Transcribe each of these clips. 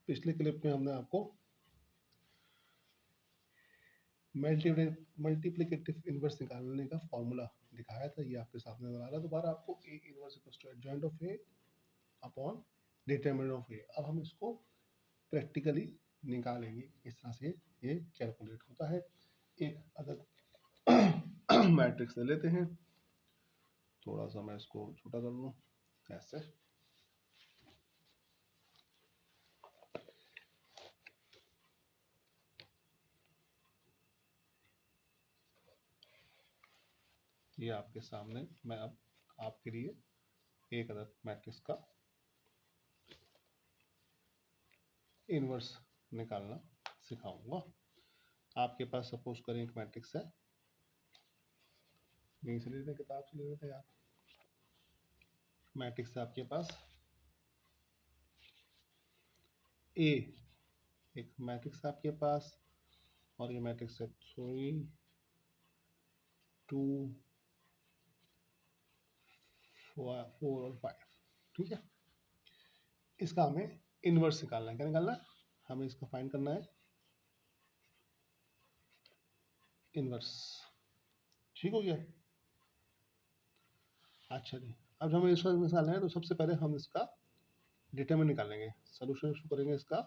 पिछले क्लिप में हमने आपको मल्टीप्लिकेटिव इनवर्स निकालने का फॉर्मूला दिखाया था, ये आपके सामने नजर आ रहा है। दोबारा आपको A inverse equals to adjoint of A upon determinant of ए। अब हम इसको प्रैक्टिकली निकालेंगे, इस तरह से ये कैलकुलेट होता है। एक अदर मैट्रिक्स ले लेते हैं, थोड़ा सा मैं इसको छोटा कर लूँ ऐसे। ये आपके सामने मैं अब आपके लिए एक अदर मैट्रिक्स का इनवर्स निकालना सिखाऊंगा। आपके पास सपोज करें एक मैट्रिक्स है, यहीं से ले लेते हैं, किताब से ले लेते हैं यार। मैट्रिक्स है आपके पास ए, एक मैट्रिक्स है आपके पास, और ये मैट्रिक्स है 3 2 4 और 5। ठीक है, इसका हमें इनवर्स निकालना है। क्या निकालना है? हमें इसका फाइंड करना है इनवर्स। ठीक हो गया? अच्छा जी, अब हमें इसका निकालना है तो सबसे पहले हम इसका डिटरमिनेंट निकालेंगे। सोल्यूशन शुरू करेंगे इसका,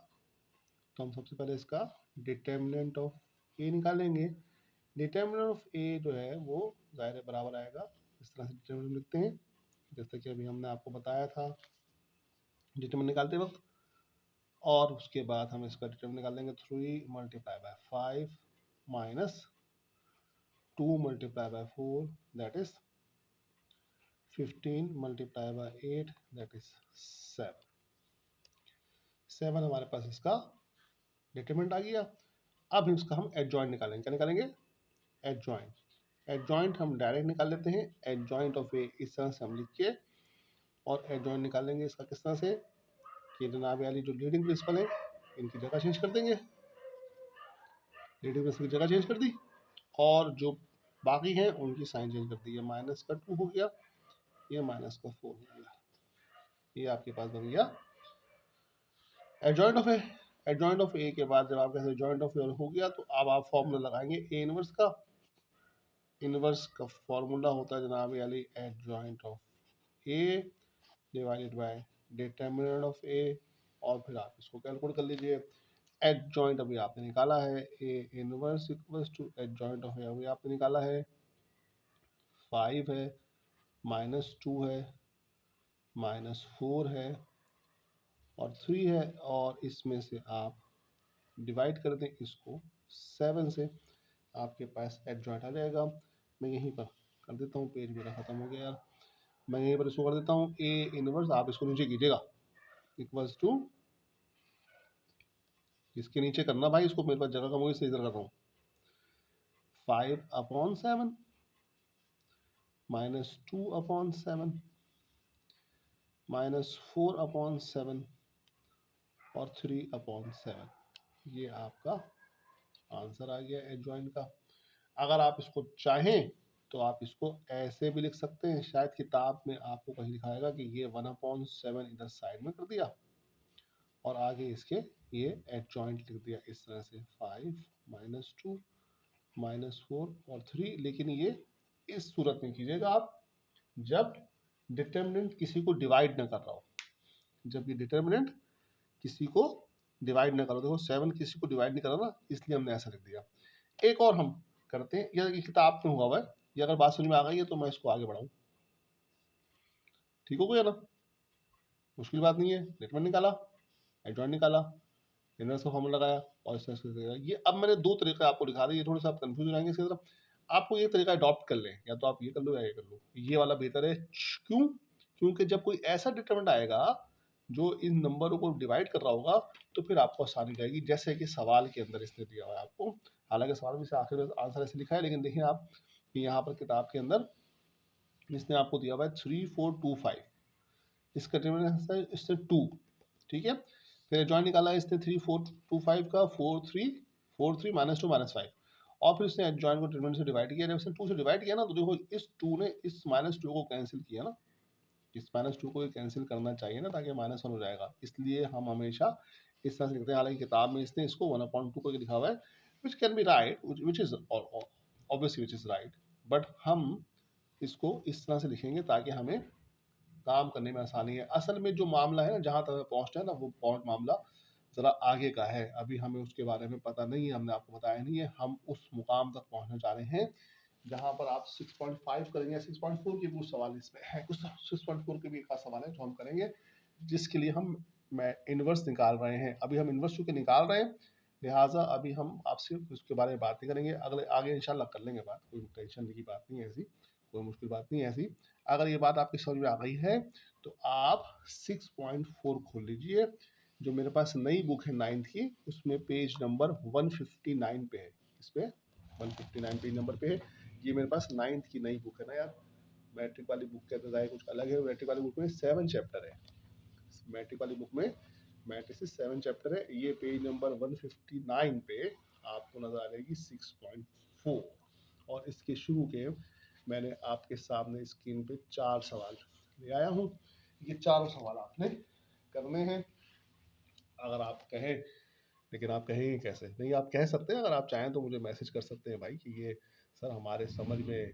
तो हम सबसे पहले इसका डिटरमिनेंट ऑफ ए निकालेंगे। डिटरमिनेंट ऑफ ए जो है वो ज़ाहिर है बराबर आएगा, इस तरह से डिटरमिनेंट लिखते हैं जैसे कि अभी हमने आपको बताया था डिटरमिनेंट निकालते वक्त। और उसके बाद हम इसका डिटरमिनेंट निकाल देंगे 3 multiply by 5 minus 2 multiply by 4 that is 15 multiply by 8 that is 7 हमारे पास इसका डिटरमिनेंट आ गया। अब इसका हम एडजॉइंट निकालेंगे। क्या निकालेंगे? एडजॉइंट। एडजॉइंट हम डायरेक्ट निकाल लेते हैं, एडजॉइंट ऑफ ए इस तरह से हम लिख के और एडजॉइंट निकालेंगे इसका किस तरह से कि जनाब वाली जो लीडिंग प्रिंसिपल है इनकी जगह चेंज कर देंगे, लीडिंग प्रिंसिपल की जगह चेंज कर दी और जो बाकी हैं उनकी साइन चेंज कर दी। ये माइनस का 2 हो गया, ये माइनस का 4 हो गया। ये आपके पास बन गया adjoint of A. Adjoint of ए के बाद जब आपके एडजॉइंट ऑफ ए हो गया तो अब आप फॉर्मूला लगाएंगे ए इनवर्स का। इनवर्स का फॉर्मूला होता है जनाब वाली adjoint of A divided by determinant of ए, और फिर आप इसको कैलकुलेट कर लीजिए। एडजॉइंट अभी आपने निकाला है A inverse equals to adjoint of ए अभी आपने निकाला है 5 है, -2 है, -4 है और 3 है, और इसमें से आप डिवाइड कर दें इसको 7 से, आपके पास एडजॉइंट आ जाएगा। मैं यहीं पर कर देता हूँ, पेज मेरा खत्म हो गया यार। मैं यहीं पर इसको कर देता हूँ ए इनवर्स, आप इसको नीचे कीजिएगा इक्वल्स टू, इसके नीचे करना भाई, इसको मेरे पास जगह कम होगी इसलिए इधर कर रहा हूँ। 5/7 -2/7 -4/7 और 3/7। ये आपका आंसर आ गया एडजॉइंट का। अगर आप इसको चाहें तो आप इसको ऐसे भी लिख सकते हैं, शायद किताब में आपको कहीं दिखाएगा कि ये 1/7 इधर साइड में कर दिया और आगे इसके ये एडजॉइंट लिख दिया इस तरह से 5 -2 -4 और 3। लेकिन ये इस सूरत में कीजिएगा आप जब डिटरमिनेंट किसी को डिवाइड न कर रहा हो, जब ये डिटरमिनेंट किसी को डिवाइड न करो। देखो 7 किसी को डिवाइड नहीं कर रहा ना, इसलिए हमने ऐसा लिख दिया। एक और हम करते हैं, यह किताब में हुआ हुआ है, ये अगर बात समझ में आ गई है तो मैं इसको आगे बढ़ाऊं। ठीक हो गया ना, मुश्किल बात नहीं है। डिटरमिनेंट निकाला, एडजॉइंट निकाला, इनवर्स का फॉर्मूला लगाया और इस तरह से। ये अब मैंने दो तरीके आपको दिखा दिए, थोड़े से आप कंफ्यूज हो जाएंगे इसकी तरफ। आपको ये तरीका अडॉप्ट कर लें, या तो आप ये कर लो या ये कर लो, ये वाला बेहतर है। क्यों? क्योंकि जब कोई ऐसा डिटरमिनेंट आएगा जो इन नंबरों को डिवाइड कर रहा होगा तो फिर आपको आसानी रहेगी, जैसे कि सवाल के अंदर इसने दिया हुआ है आपको। हालांकि सवाल में से आखिर में आंसर ऐसे लिखा है, लेकिन देखिए आप कि यहाँ पर किताब के अंदर इसने आपको दिया हुआ है 3 4 2 5, इसका डिटरमिनेंट है इससे 2। ठीक है, फिर जॉइन निकाला है इसने 3 4 2 5 का 4 3 -2 -5, और फिर इसने जॉइन को डिटरमिनेंट से डिवाइड किया। जब इसने 2 से डिवाइड किया ना तो देखो इस 2 ने इस -2 को कैंसिल किया ना, इस -2 को कैंसिल करना चाहिए ना, ताकि -1 हो जाएगा। इसलिए हम हमेशा इस तरह से लिखते हैं। हालांकि किताब में इसने इसको 1/2 करके लिखा हुआ है, which can be right, which is obviously which is right, but हम इसको इस तरह से लिखेंगे ताकि हमें काम करने में आसानी है। असल में जो मामला है ना, जहाँ तक पहुँचना है ना, वो पॉइंट मामला ज़रा आगे का है, अभी हमें उसके बारे में पता नहीं है, हमने आपको बताया नहीं है। हम उस मुकाम तक पहुँचना चाह रहे हैं जहाँ पर आप 6.5 करेंगे। 6.4 के कुछ सवाल इसमें है, कुछ 6.4 के भी एक आध सवाल है जो हम करेंगे, जिसके लिए हम इन्वर्स निकाल रहे हैं। अभी हम इन्वर्स चूंकि निकाल रहे हैं, लिहाजा अभी हम आपसे उसके बारे में बात नहीं करेंगे, अगले आगे इंशाल्लाह कर लेंगे बात, कोई टेंशन की बात नहीं है ऐसी, कोई मुश्किल बात नहीं है ऐसी। अगर ये बात आपकी समझ में आ गई है तो आप 6.4 खोल लीजिए, जो मेरे पास नई बुक है 9th की, उसमें पेज नंबर 159 पे है। इस पे 159 पेज नंबर पे है। ये मेरे पास 9th की नई बुक है ना यार, मैट्रिक वाली बुक के अंदर कुछ अलग है। मैट्रिक वाली बुक में 7 चैप्टर है, मैट्रिक वाली बुक में मैट्रिक्स 7 चैप्टर है। ये पेज नंबर 159 पे आपको नजर आ जाएगी 6.4, और इसके शुरू के मैंने आपके सामने स्क्रीन पे 4 सवाल ले आया हूँ। ये चारों सवाल आपने करने हैं, अगर आप कहें, लेकिन आप कहेंगे कैसे? नहीं, आप कह सकते हैं, अगर आप चाहें तो मुझे मैसेज कर सकते हैं भाई कि ये सर हमारे समझ में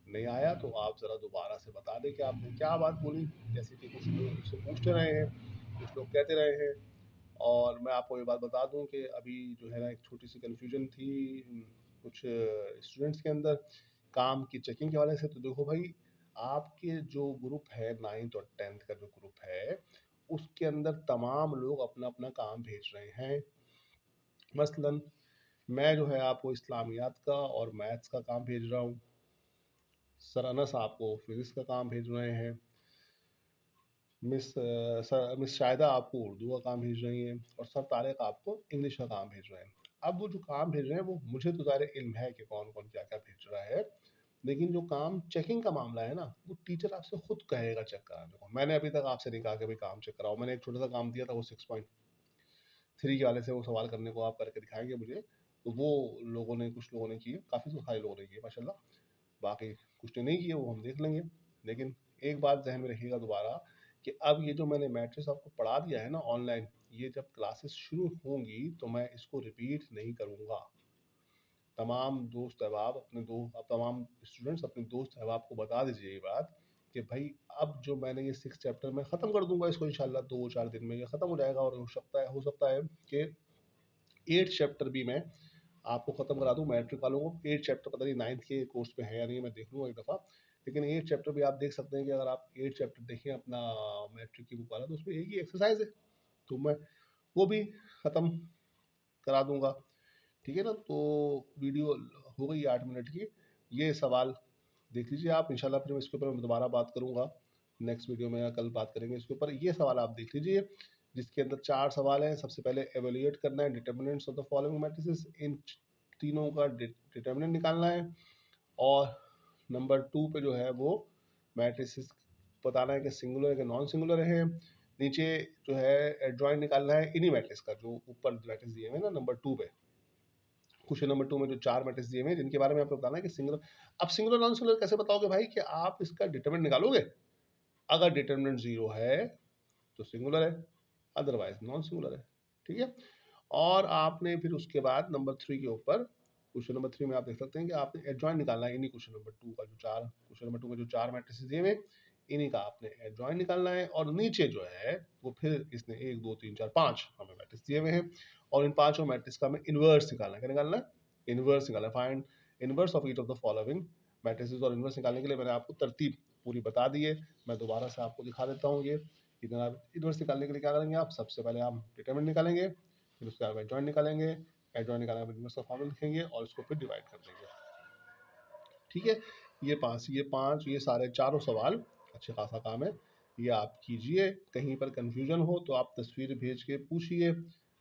नहीं आया, तो आप ज़रा दोबारा से बता दें कि आपने क्या बात बोली। जैसे कि कुछ लोग मुझसे पूछते रहे हैं, कुछ लोग कहते रहे हैं, और मैं आपको ये बात बता दूं कि अभी जो है ना, एक छोटी सी कन्फ्यूजन थी कुछ स्टूडेंट्स के अंदर काम की चेकिंग के वाले से। तो देखो भाई, आपके जो ग्रुप है 9th और 10th का जो ग्रुप है, उसके अंदर तमाम लोग अपना अपना काम भेज रहे हैं। मसलन मैं जो है आपको इस्लामियात का और मैथ्स का काम भेज रहा हूँ, सर अनस आपको फिजिक्स का काम भेज रहे हैं, मिस शायदा आपको उर्दू का काम भेज रही हैं, और सर तारिक आपको इंग्लिश का काम भेज रहे हैं। अब वो जो काम भेज रहे हैं, वो मुझे तो ज़ाहिर इल्म है कि कौन कौन क्या क्या भेज रहा है, लेकिन जो काम चेकिंग का मामला है ना, वो टीचर आपसे खुद कहेगा चेक कराने को। मैंने अभी तक आपसे नहीं कहा कि भाई काम चेक कराओ। मैंने एक छोटा सा काम दिया था, वो 6.3 के वाले से वो सवाल करने को आप करके दिखाएंगे मुझे, तो वो लोगों ने, कुछ लोगों ने किए, काफ़ी सारे लोगों ने किए माशाल्लाह, बाकी कुछ ने नहीं किए, वो हम देख लेंगे। लेकिन एक बात जहन में रखिएगा दोबारा, कि अब ये जो मैंने मैट्रिक्स आपको पढ़ा दिया है ना ऑनलाइन, ये जब क्लासेस शुरू होंगी तो मैं इसको रिपीट नहीं करूँगा। तमाम दोस्त अहबाब तमाम स्टूडेंट्स अपने दोस्त अहबाब को बता दीजिए ये बात, कि भाई अब जो मैंने ये 6 चैप्टर में ख़त्म कर दूंगा इसको इंशाल्लाह 2-4 दिन में ये ख़त्म हो जाएगा, और हो सकता है कि 8 चैप्टर भी मैं आपको ख़त्म करा दूँ। मैट्रिक वालों को 8 चैप्टर, पता नहीं 9th के कोर्स में है या नहीं, मैं देख लूँगा एक दफ़ा, लेकिन 8 चैप्टर भी आप देख सकते हैं कि अगर आप 8 चैप्टर देखें अपना मैट्रिक की बुक वाला, तो उसमें एक ही एक्सरसाइज है, तो मैं वो भी ख़त्म करा दूंगा। ठीक है ना? तो वीडियो हो गई 8 मिनट की। ये सवाल देख लीजिए आप, इंशाल्लाह फिर मैं इसके ऊपर मैं दोबारा बात करूंगा नेक्स्ट वीडियो में, या कल बात करेंगे इसके ऊपर। ये सवाल आप देख लीजिए, जिसके अंदर 4 सवाल हैं। सबसे पहले एवेल्युएट करना है determinants of the following matrices, इन तीनों का डिटर्मिनेंट निकालना है, और नंबर 2 पे जो है वो मैट्रिसेस बताना है कि सिंगुलर है कि नॉन सिंगुलर है। नीचे जो है एडजॉइंट निकालना है इन्हीं मैट्रिक्स का, जो ऊपर मैट्रिक्स दिए हुए हैं ना नंबर 2 पे। क्वेश्चन नंबर 2 में जो 4 मैट्रिक्स दिए हुए हैं, जिनके बारे में आपको बताना है कि सिंगुलर। अब सिंगुलर नॉन सिंगुलर कैसे बताओगे भाई, कि आप इसका डिटरमिनेंट निकालोगे। अगर डिटरमिनेंट 0 है तो सिंगुलर है, अदरवाइज नॉन सिंगुलर है। ठीक है? और आपने फिर उसके बाद नंबर 3 के ऊपर, क्वेश्चन नंबर 3 में आप देख सकते हैं कि आपने एडजॉइंट निकालना है इन्हीं क्वेश्चन नंबर 2 का, जो 4 क्वेश्चन नंबर 2 में जो 4 मैट्रिक्स दिए हुए, इन्हीं का आपने एडजॉइंट निकालना है। और नीचे जो है वो फिर इसने 1 2 3 4 5 हमें मैट्रिक्स दिए हुए हैं, और इन पांचों मैट्रिक्स का हमें इनवर्स निकालना है। क्या निकालना है? इनवर्स निकालना है। Find inverse of each of the following matrices. और इनवर्स निकालने के लिए मैंने आपको तरतीब पूरी बता दी है, मैं दोबारा से आपको दिखा देता हूँ। ये इधर आप इनवर्स निकालने के लिए क्या करेंगे, आप सबसे पहले आप डिटरमिनेंट निकालेंगे, फिर उसके बाद एडजॉइंट निकालेंगे, एडजॉइंट निकालने के बाद इनवर्स का फॉर्मूला लिखेंगे, और इसको फिर डिवाइड कर देंगे। ठीक है? ये सारे चारों सवाल अच्छे खासा काम है, ये आप कीजिए। कहीं पर कंफ्यूजन हो तो आप तस्वीर भेज के पूछिए,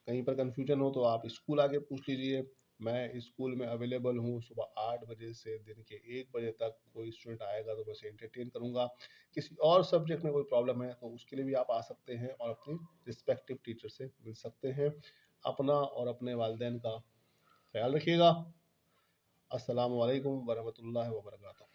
कहीं पर कंफ्यूजन हो तो आप स्कूल आके पूछ लीजिए। मैं स्कूल में अवेलेबल हूँ सुबह 8 बजे से दिन के 1 बजे तक। कोई स्टूडेंट आएगा तो मैं उसे एंटरटेन करूँगा। किसी और सब्जेक्ट में कोई प्रॉब्लम है तो उसके लिए भी आप आ सकते हैं, और अपनी रिस्पेक्टिव टीचर से मिल सकते हैं। अपना और अपने वालिदैन का ख्याल रखिएगा। अस्सलामु अलैकुम वरहमतुल्लाहि वबरकातुहू।